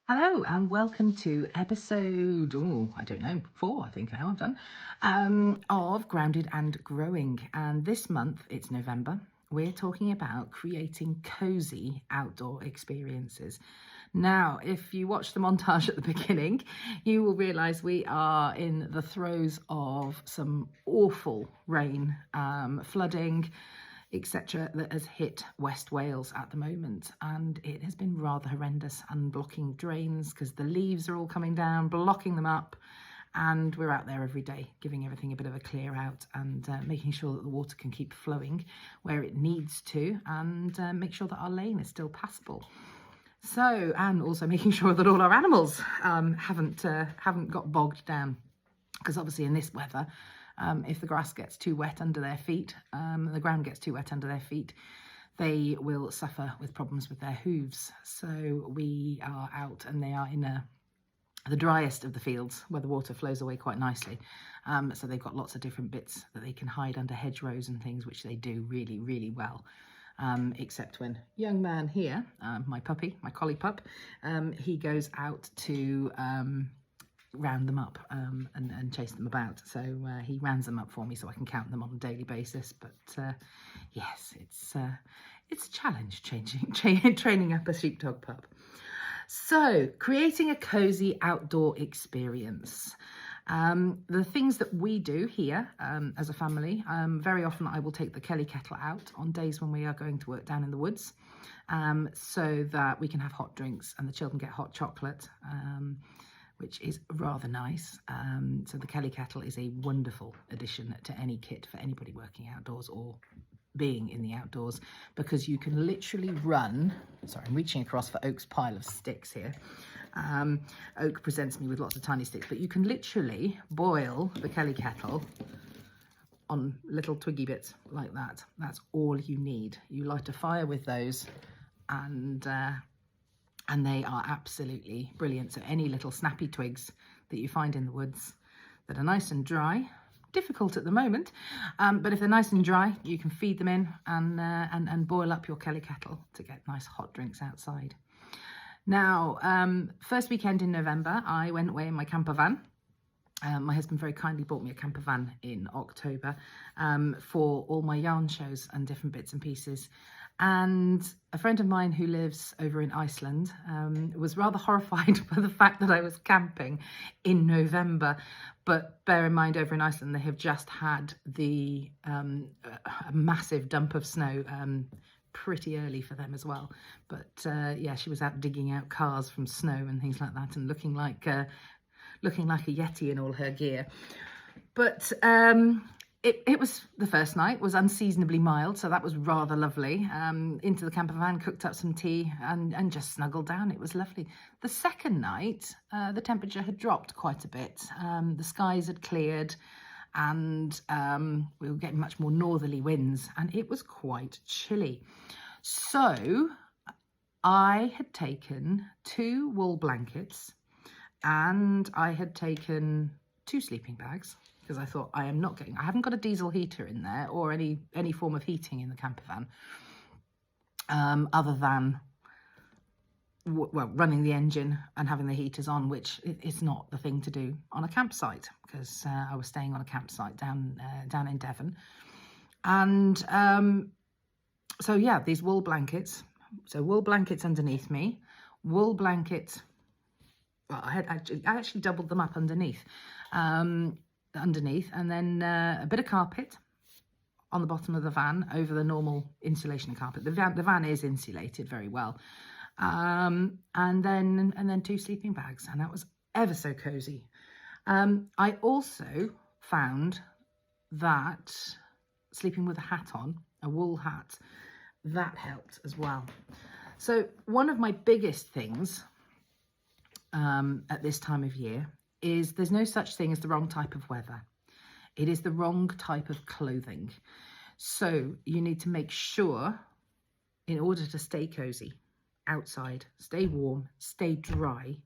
Hello and welcome to episode, I don't know, 4, I think now I've done, of Grounded and Growing. And this month, it's November, we're talking about creating cozy outdoor experiences. Now, if you watch the montage at the beginning, you will realise we are in the throes of some awful rain, flooding, etc., that has hit West Wales at the moment, and it has been rather horrendous and blocking drains because the leaves are all coming down, blocking them up, and we're out there every day giving everything a bit of a clear out and making sure that the water can keep flowing where it needs to, and make sure that our lane is still passable. So, and also making sure that all our animals haven't got bogged down, because obviously in this weather, if the grass gets too wet under their feet, the ground gets too wet under their feet, they will suffer with problems with their hooves. So we are out, and they are in the driest of the fields where the water flows away quite nicely. So they've got lots of different bits that they can hide under hedgerows and things, which they do really, really well. Except when young man here, my puppy, my collie pup, he goes out to round them up and chase them about. So he rounds them up for me so I can count them on a daily basis. But yes, it's a challenge training up a sheepdog pup. So creating a cozy outdoor experience. The things that we do here as a family, very often I will take the Kelly kettle out on days when we are going to work down in the woods, so that we can have hot drinks and the children get hot chocolate, which is rather nice. So the Kelly kettle is a wonderful addition to any kit for anybody working outdoors or being in the outdoors, because you can literally run, sorry, I'm reaching across for Oak's pile of sticks here. Oak presents me with lots of tiny sticks, but you can literally boil the Kelly kettle on little twiggy bits like that. That's all you need. You light a fire with those, and they are absolutely brilliant. So any little snappy twigs that you find in the woods that are nice and dry, difficult at the moment, but if they're nice and dry, you can feed them in and boil up your Kelly kettle to get nice hot drinks outside. Now, first weekend in November, I went away in my camper van. My husband very kindly bought me a camper van in October for all my yarn shows and different bits and pieces. And a friend of mine who lives over in Iceland was rather horrified by the fact that I was camping in November. But bear in mind, over in Iceland, they have just had a massive dump of snow, pretty early for them as well. But yeah, she was out digging out cars from snow and things like that, and looking like a Yeti in all her gear. But it was, the first night was unseasonably mild, so that was rather lovely. Into the camper van, cooked up some tea and just snuggled down. It was lovely. The second night, the temperature had dropped quite a bit. The skies had cleared, and we were getting much more northerly winds, and it was quite chilly. So I had taken 2 wool blankets, and I had taken 2 sleeping bags, because I thought I haven't got a diesel heater in there or any form of heating in the camper van, other than running the engine and having the heaters on, which is not the thing to do on a campsite, because I was staying on a campsite down in Devon. And so yeah, these wool blankets. So wool blankets underneath me, wool blankets. Well, I actually doubled them up underneath, and then a bit of carpet on the bottom of the van over the normal insulation carpet. The van is insulated very well, and then 2 sleeping bags, and that was ever so cozy. I also found that sleeping with a hat on, a wool hat, that helped as well. So one of my biggest things at this time of year is there's no such thing as the wrong type of weather. It is the wrong type of clothing. So you need to make sure, in order to stay cozy outside, stay warm, stay dry,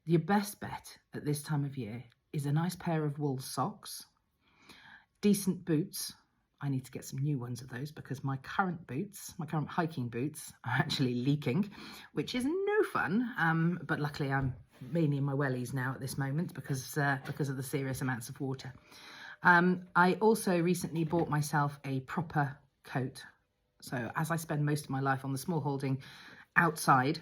your best bet at this time of year is a nice pair of wool socks, decent boots. I need to get some new ones of those, because my current hiking boots are actually leaking, which is no fun, but luckily I'm mainly in my wellies now at this moment because of the serious amounts of water. I also recently bought myself a proper coat. So as I spend most of my life on the small holding outside,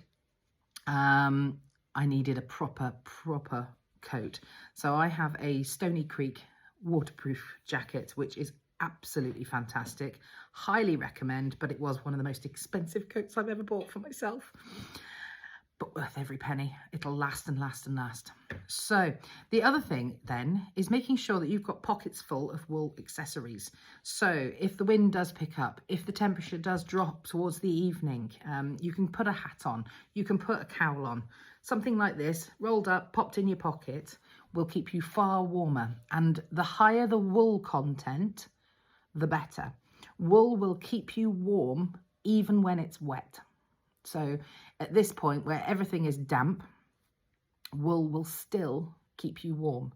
I needed a proper coat. So I have a Stony Creek waterproof jacket, which is absolutely fantastic. Highly recommend, but it was one of the most expensive coats I've ever bought for myself. But worth every penny. It'll last and last and last. So the other thing then is making sure that you've got pockets full of wool accessories. So if the wind does pick up, if the temperature does drop towards the evening, you can put a hat on, you can put a cowl on. Something like this, rolled up, popped in your pocket, will keep you far warmer. And the higher the wool content, the better. Wool will keep you warm even when it's wet. So at this point where everything is damp, wool will still keep you warm.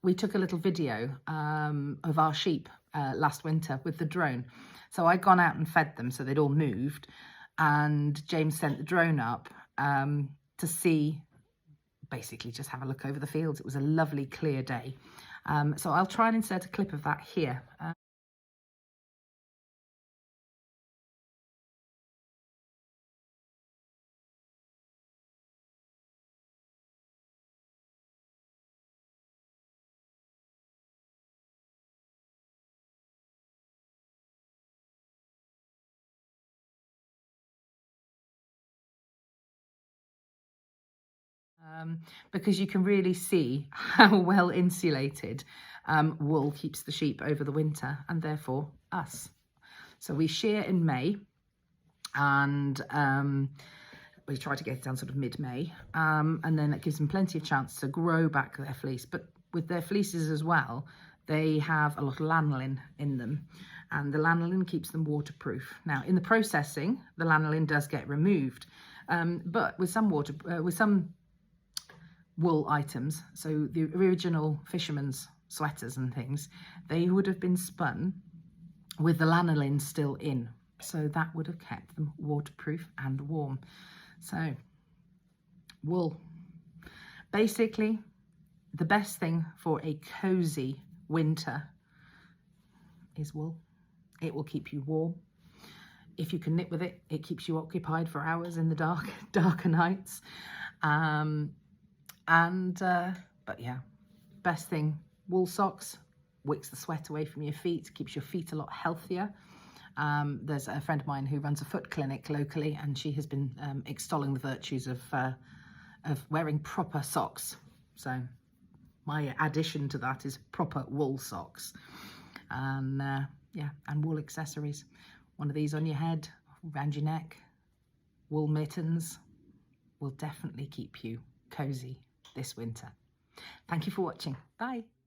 We took a little video of our sheep last winter with the drone. So I'd gone out and fed them, so they'd all moved. And James sent the drone up to see, basically just have a look over the fields. It was a lovely clear day. So I'll try and insert a clip of that here. Because you can really see how well insulated wool keeps the sheep over the winter, and therefore us. So we shear in May, and we try to get it down sort of mid-May, and then it gives them plenty of chance to grow back their fleece. But with their fleeces as well, they have a lot of lanolin in them, and the lanolin keeps them waterproof. Now, in the processing, the lanolin does get removed, but with some wool items, so the original fishermen's sweaters and things, they would have been spun with the lanolin still in, so that would have kept them waterproof and warm. So wool, basically the best thing for a cozy winter is wool. It will keep you warm. If you can knit with it, it keeps you occupied for hours in the darker nights. But yeah, best thing, wool socks, wicks the sweat away from your feet, keeps your feet a lot healthier. There's a friend of mine who runs a foot clinic locally, and she has been extolling the virtues of wearing proper socks. So my addition to that is proper wool socks, and yeah, and wool accessories. One of these on your head, around your neck, wool mittens will definitely keep you cozy this winter. Thank you for watching. Bye.